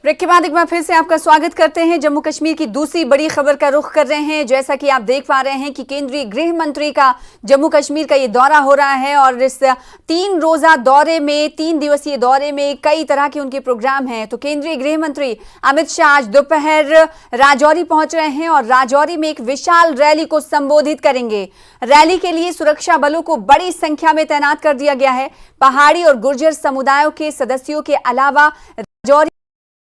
Break के बाद एक बार फिर से आपका स्वागत करते हैं। जम्मू कश्मीर की दूसरी बड़ी खबर का रुख कर रहे हैं। जैसा कि आप देख पा रहे हैं कि केंद्रीय गृह मंत्री का जम्मू कश्मीर का ये दौरा हो रहा है और इस 3 रोजा दौरे में, 3 दिवसीय दौरे में कई तरह के उनके प्रोग्राम हैं। तो केंद्रीय गृह मंत्री अमित शाह आज दोपहर राजौरी पहुंच रहे हैं और राजौरी में एक विशाल रैली को संबोधित करेंगे। रैली के लिए सुरक्षा बलों को बड़ी संख्या में तैनात कर दिया गया है। पहाड़ी और गुर्जर समुदायों के सदस्यों के अलावा राजौरी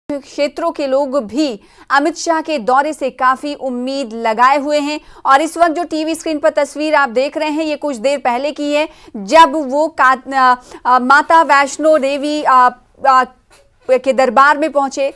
क्षेत्रों के लोग भी अमित शाह के दौरे से काफी उम्मीद लगाए हुए हैं। और इस वक्त जो टीवी स्क्रीन पर तस्वीर आप देख रहे हैं, ये कुछ देर पहले की है, जब वो माता वैष्णो देवी के दरबार में पहुंचे।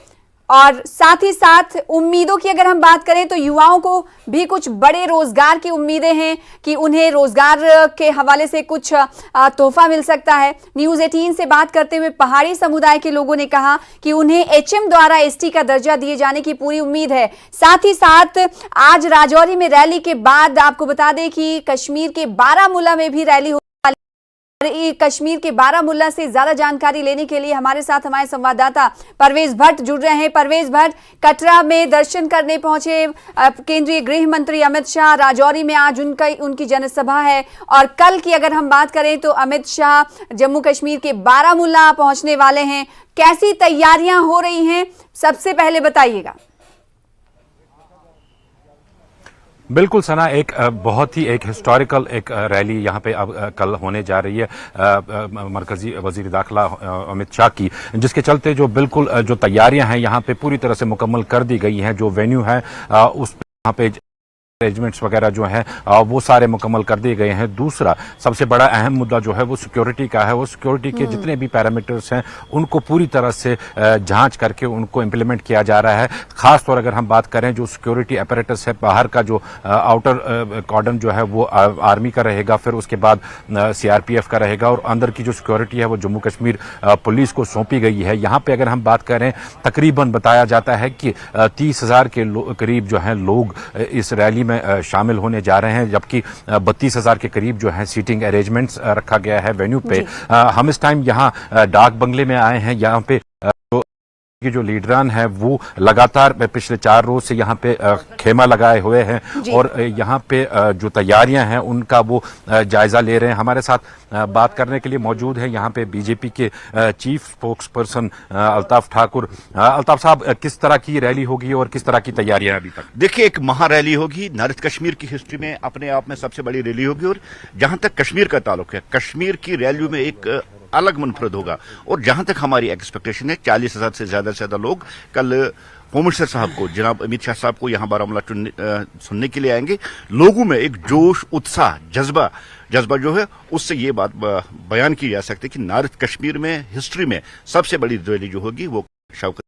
और साथ ही साथ उम्मीदों की अगर हम बात करें तो युवाओं को भी कुछ बड़े रोजगार की उम्मीदें हैं कि उन्हें रोजगार के हवाले से कुछ तोहफा मिल सकता है। न्यूज़ 18 से बात करते हुए पहाड़ी समुदाय के लोगों ने कहा कि उन्हें एचएम द्वारा एसटी का दर्जा दिए जाने की पूरी उम्मीद है। साथ ही साथ आज राजौरी में रैली के बाद आपको बता दें कि कश्मीर के बारामूला में भी रैली हो। कश्मीर के बारामूला से ज्यादा जानकारी लेने के लिए हमारे साथ हमारे संवाददाता परवेज भट्ट जुड़ रहे हैं। परवेज भट्ट, कटरा में दर्शन करने पहुंचे केंद्रीय गृह मंत्री अमित शाह। राजौरी में आज उनकी जनसभा है और कल की अगर हम बात करें तो अमित शाह जम्मू कश्मीर के बारामूला पहुंचने वाले हैं। कैसी तैयारियां हो रही हैं, सबसे पहले बताइएगा। बिल्कुल सना, एक बहुत ही एक हिस्टोरिकल एक रैली यहाँ पे अब कल होने जा रही है मरकजी वजीर दाखिला अमित शाह की, जिसके चलते जो बिल्कुल जो तैयारियां हैं यहाँ पे पूरी तरह से मुकम्मल कर दी गई हैं। जो वेन्यू है उस यहाँ पे अरेंजमेंट्स वगैरह जो हैं वो सारे मुकम्मल कर दिए गए हैं। दूसरा सबसे बड़ा अहम मुद्दा जो है वो सिक्योरिटी का है। वो सिक्योरिटी के जितने भी पैरामीटर्स हैं उनको पूरी तरह से जांच करके उनको इम्प्लीमेंट किया जा रहा है। खासतौर अगर हम बात करें जो सिक्योरिटी अपैरेटस है, बाहर का जो आउटर कॉर्डन जो है वो आर्मी का रहेगा, फिर उसके बाद सीआरपीएफ का रहेगा और अंदर की जो सिक्योरिटी है वो जम्मू कश्मीर पुलिस को सौंपी गई है। यहाँ पे अगर हम बात करें तकरीबन बताया जाता है कि 30,000 के करीब जो है लोग इस रैली में शामिल होने जा रहे हैं, जबकि 32,000 के करीब जो है सीटिंग अरेंजमेंट्स रखा गया है वेन्यू पे। हम इस टाइम यहाँ डाक बंगले में आए हैं। यहाँ पे की जो लीडरान है वो लगातार पिछले 4 रोज से यहाँ पे खेमा लगाए हुए हैं और यहाँ पे जो तैयारियां हैं उनका वो जायजा ले रहे हैं। हमारे साथ बात करने के लिए मौजूद है यहाँ पे बीजेपी के chief spokes person Altaf Thakur. Altaf साहब, किस तरह की रैली होगी और किस तरह की तैयारियां अभी तक? देखिए, एक महारैली होगी, नॉर्थ कश्मीर की हिस्ट्री में अपने आप में सबसे बड़ी रैली होगी। और जहां तक कश्मीर का ताल्लुक है, कश्मीर की रैली में एक अलग मुनफरद होगा। और जहां तक हमारी एक्सपेक्टेशन है 40,000 से ज्यादा लोग कल होम मिनिस्टर साहब को, जनाब अमित शाह साहब को यहां बारामूला सुनने के लिए आएंगे। लोगों में एक जोश, उत्साह, जज्बा जो है उससे ये बात बयान की जा सकती है कि नॉर्थ कश्मीर में हिस्ट्री में सबसे बड़ी रैली जो होगी वो शौकत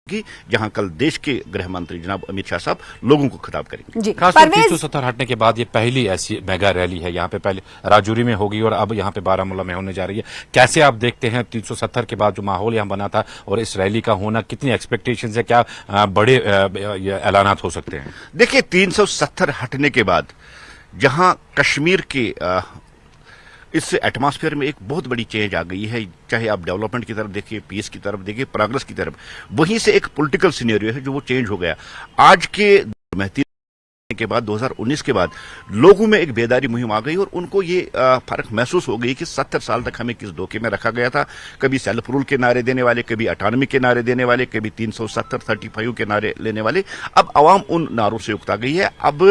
की, जहां कल देश के गृह मंत्री जनाब अमित शाह साहब लोगों को खिताब करेंगे। खासतौर 370 हटने के बाद ये पहली ऐसी मेगा रैली है। यहाँ पे पहले राजौरी में होगी और अब यहाँ पे बारामूला में होने जा रही है। कैसे आप देखते हैं 370 के बाद जो माहौल यहाँ बना था और इस रैली का होना, कितनी एक्सपेक्टेशंस है, क्या बड़े ऐलानात हो सकते हैं? देखिए, 370 हटने के बाद जहां कश्मीर के इस एटमॉस्फेयर में एक बहुत बड़ी चेंज आ गई है। चाहे आप डेवलपमेंट की तरफ देखिए, पीस की तरफ देखिए, प्रोग्रेस की तरफ, वहीं से एक पॉलिटिकल सिनेरियो है जो वो चेंज हो गया आज के में के बाद 2019 के बाद लोगों में एक बेदारी मुहिम आ गई और उनको ये फर्क महसूस हो गई कि 70 साल तक हमें किस धोखे में रखा गया था। कभी सेल्फ रूल के नारे देने वाले, कभी अटानमी के नारे देने वाले, कभी 370-35 के नारे लेने वाले। अब आवाम उन नारों से उकता गई है। अब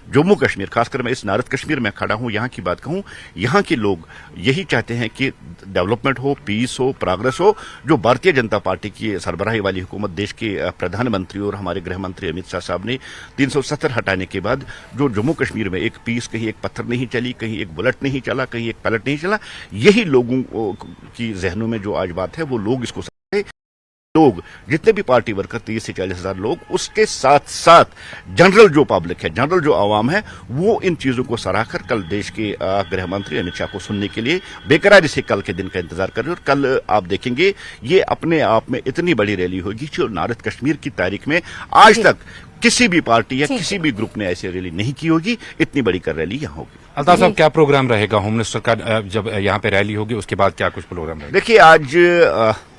जम्मू कश्मीर, खासकर मैं इस नॉर्थ कश्मीर में खड़ा हूं, यहाँ की बात कहूं, यहाँ के लोग यही चाहते हैं कि डेवलपमेंट हो, पीस हो, प्रोग्रेस हो। जो भारतीय जनता पार्टी की सरबराही वाली हुकूमत, देश के प्रधानमंत्री और हमारे गृह मंत्री अमित शाह साहब ने 370 हटाने के बाद जो जम्मू कश्मीर में एक पीस, कहीं एक पत्थर नहीं चली, कहीं एक बुलेट नहीं चला, कहीं एक पैलेट नहीं चला, यही लोगों की जहनों में जो आज बात है वो लोग इसको लोग जितने भी पार्टी वर्कर 30 से 40,000 लोग, उसके साथ साथ जनरल जो पब्लिक है, जनरल जो आवाम है, वो इन चीजों को सराहकर कल देश के गृह मंत्री अमित शाह को सुनने के लिए बेकरार इसे कल के दिन का इंतजार कर रहे हैं। और कल आप देखेंगे ये अपने आप में इतनी बड़ी रैली होगी जो नॉर्थ कश्मीर की तारीख में आज तक किसी भी पार्टी या किसी भी ग्रुप ने ऐसी रैली नहीं की होगी। इतनी बड़ी कर रैली यहाँ होगी। अल्ताफ साहब, क्या प्रोग्राम रहेगा होम मिनिस्टर का जब यहाँ पे रैली होगी उसके बाद, क्या कुछ प्रोग्राम रहेगा? देखिए, आज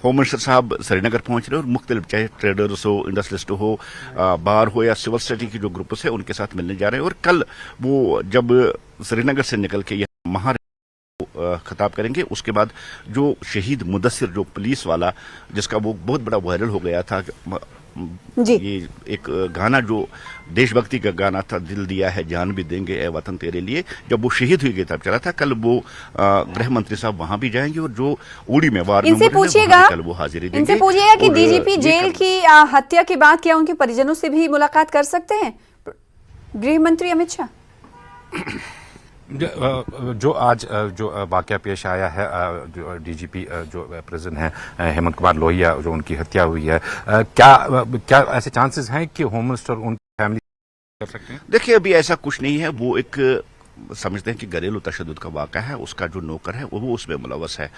होम मिनिस्टर साहब श्रीनगर पहुंच रहे हैं और मुख्तलिफ चाहे ट्रेडर्स हो, इंडस्ट्रियलिस्ट हो, बार हो या सिविल सोसाइटी की जो ग्रुप्स है उनके साथ मिलने जा रहे हैं। और कल वो जब श्रीनगर से निकल के यहाँ महार खिताब करेंगे, उसके बाद जो शहीद मुदस्सिर जो पुलिस वाला जिसका वो बहुत बड़ा वायरल हो गया था जी। ये एक गाना जो देशभक्ति का गाना था, दिल दिया है जान भी देंगे ए वतन तेरे लिए, जब वो शहीद हुई तब चला था। कल वो गृह मंत्री साहब वहां भी जाएंगे और जो उड़ी में वार इनसे पूछिएगा, कल वो हाजिरी देंगे। इनसे पूछिएगा कि डीजीपी जेल की हत्या के बाद क्या उनके परिजनों से भी मुलाकात कर सकते हैं गृह मंत्री अमित शाह? जो आज जो वाकया पेश आया है, जो डीजीपी जो प्रिजन है हेमंत कुमार लोहिया, जो उनकी हत्या हुई है, क्या ऐसे चांसेस हैं कि होम मिनिस्टर उनकी फैमिली कर सकते हैं? देखिए, अभी ऐसा कुछ नहीं है। वो एक समझते हैं कि घरेलू तशद्दुद का वाक़ा है, उसका जो नौकर है वो उसमें मुलव्वस है।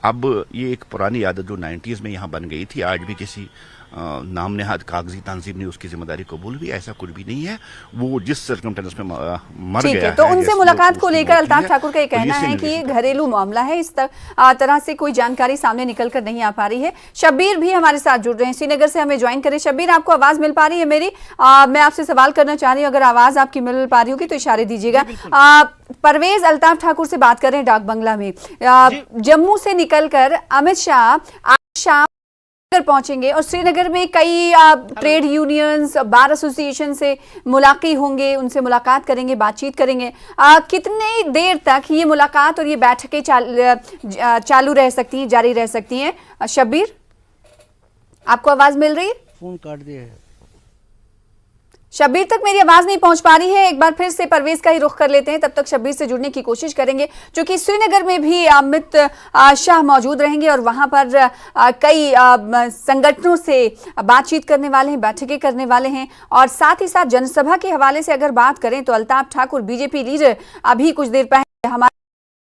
अब ये एक पुरानी आदत जो 90s में यहाँ बन गई थी, आज भी किसी नाम नेहाद कागजी तंजीम ने उसकी जिम्मेदारी कबूल भी, ऐसा कुछ भी नहीं है। वो जिस सर्कमस्टेंस में मर गया है, तो उनसे मुलाकात को लेकर अल्ताफ ठाकुर का ये कहना है कि ये घरेलू मामला है, इस तरह से कोई जानकारी सामने निकल कर नहीं आ पा रही है। शब्बीर भी हमारे साथ जुड़ रहे हैं, श्रीनगर से हमें ज्वाइन करें। शब्बीर, आपको आवाज मिल पा रही है मेरी? मैं आपसे सवाल करना चाह रही हूँ, अगर आवाज आपकी मिल पा रही होगी तो इशारे दीजिएगा। परवेज अल्ताफ ठाकुर से बात कर रहे हैं डाक बंगला में। जम्मू से निकलकर अमित शाह आज शाम पहुंचेंगे और श्रीनगर में कई ट्रेड यूनियंस, बार एसोसिएशन से मुलाकात होंगे, उनसे मुलाकात करेंगे, बातचीत करेंगे। कितने देर तक ये मुलाकात और ये बैठकें चालू रह सकती हैं, जारी रह सकती हैं? शब्बीर, आपको आवाज मिल रही है? फोन काट दिया है। शब्बीर तक मेरी आवाज नहीं पहुंच पा रही है। एक बार फिर से परवेज का ही रुख कर लेते हैं, तब तक शब्बीर से जुड़ने की कोशिश करेंगे, क्योंकि श्रीनगर में भी अमित शाह मौजूद रहेंगे और वहां पर कई संगठनों से बातचीत करने वाले हैं, बैठकें करने वाले हैं। और साथ ही साथ जनसभा के हवाले से अगर बात करें तो अल्ताफ ठाकुर बीजेपी लीडर अभी कुछ देर पहले हमारे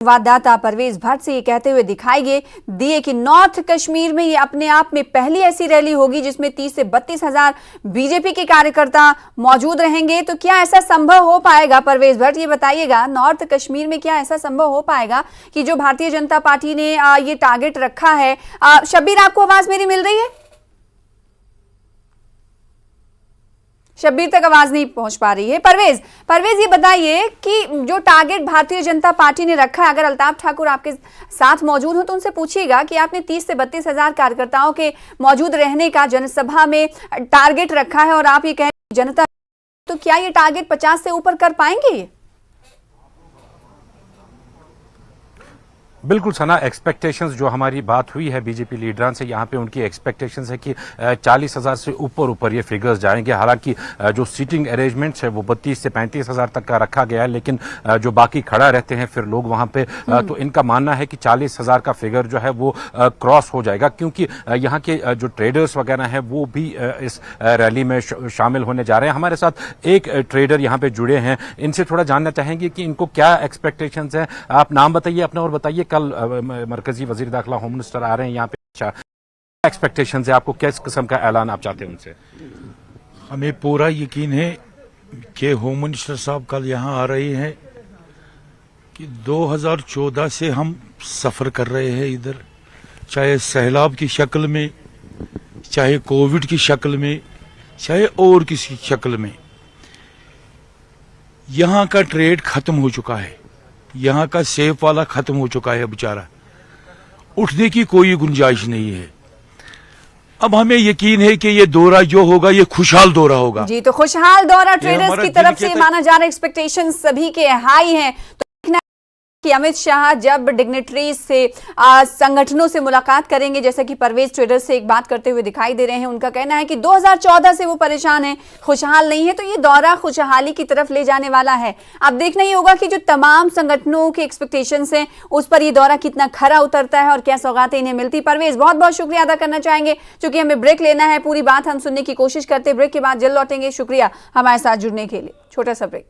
संवाददाता परवेज भट्ट से ये कहते हुए दिखाई दिए कि नॉर्थ कश्मीर में ये अपने आप में पहली ऐसी रैली होगी जिसमें 30 से 32 हजार बीजेपी के कार्यकर्ता मौजूद रहेंगे। तो क्या ऐसा संभव हो पाएगा? परवेज भट्ट, ये बताइएगा, नॉर्थ कश्मीर में क्या ऐसा संभव हो पाएगा कि जो भारतीय जनता पार्टी ने ये टारगेट रखा है? शब्बीर, आपको आवाज मेरी मिल रही है? शब्बीर तक आवाज नहीं पहुंच पा रही है। परवेज ये बताइए कि जो टारगेट भारतीय जनता पार्टी ने रखा है, अगर अल्ताफ ठाकुर आपके साथ मौजूद हो तो उनसे पूछिएगा कि आपने 30 से 32 हजार कार्यकर्ताओं के मौजूद रहने का जनसभा में टारगेट रखा है और आप ये कह रहे हैं जनता, तो क्या ये टारगेट 50 से ऊपर कर पाएंगे? बिल्कुल सना, एक्सपेक्टेशंस जो हमारी बात हुई है बीजेपी लीडरान से, यहाँ पे उनकी एक्सपेक्टेशंस है कि 40,000 से ऊपर ये फिगर्स जाएंगे। हालांकि जो सीटिंग अरेंजमेंट्स है वो 32 से 35 हजार तक का रखा गया है, लेकिन जो बाकी खड़ा रहते हैं फिर लोग वहां पे, तो इनका मानना है कि 40,000 का फिगर जो है वो क्रॉस हो जाएगा, क्योंकि यहाँ के जो ट्रेडर्स वगैरह हैं वो भी इस रैली में शामिल होने जा रहे हैं। हमारे साथ एक ट्रेडर यहाँ पे जुड़े हैं, इनसे थोड़ा जानना चाहेंगे कि इनको क्या एक्सपेक्टेशंस हैं। आप नाम बताइए अपना और बताइए, कल मरकजी वजीर दाखिला होम मिनिस्टर आ रहे हैं यहाँ पे, एक्सपेक्टेशंस है आपको, किस किस्म का ऐलान आप चाहते हैं उनसे? हमें पूरा यकीन है कि होम मिनिस्टर साहब कल यहाँ आ रहे हैं, कि 2014 से हम सफर कर रहे हैं इधर, चाहे सैलाब की शक्ल में, चाहे कोविड की शक्ल में, चाहे और किसी शक्ल में। यहाँ का ट्रेड खत्म हो चुका है, यहाँ का सेफ वाला खत्म हो चुका है, बेचारा उठने की कोई गुंजाइश नहीं है। अब हमें यकीन है कि ये दौरा जो होगा ये खुशहाल दौरा होगा। जी, तो खुशहाल दौरा ट्रेडर्स की तरफ से माना जा रहा है, एक्सपेक्टेशन सभी के हाई हैं। तो कि अमित शाह जब डिग्नेटरीज से संगठनों से मुलाकात करेंगे, जैसा कि परवेज ट्रेडर्स से एक बात करते हुए दिखाई दे रहे हैं, उनका कहना है कि 2014 से वो परेशान है, खुशहाल नहीं है, तो ये दौरा खुशहाली की तरफ ले जाने वाला है। अब देखना ही होगा कि जो तमाम संगठनों के एक्सपेक्टेशंस हैं उस पर ये दौरा कितना खरा उतरता है और क्या सौगातें इन्हें मिलती। परवेज, बहुत बहुत शुक्रिया अदा करना चाहेंगे, क्योंकि हमें ब्रेक लेना है, पूरी बात हम सुनने की कोशिश करते, ब्रेक के बाद जल्द लौटेंगे। शुक्रिया हमारे साथ जुड़ने के लिए। छोटा सा ब्रेक।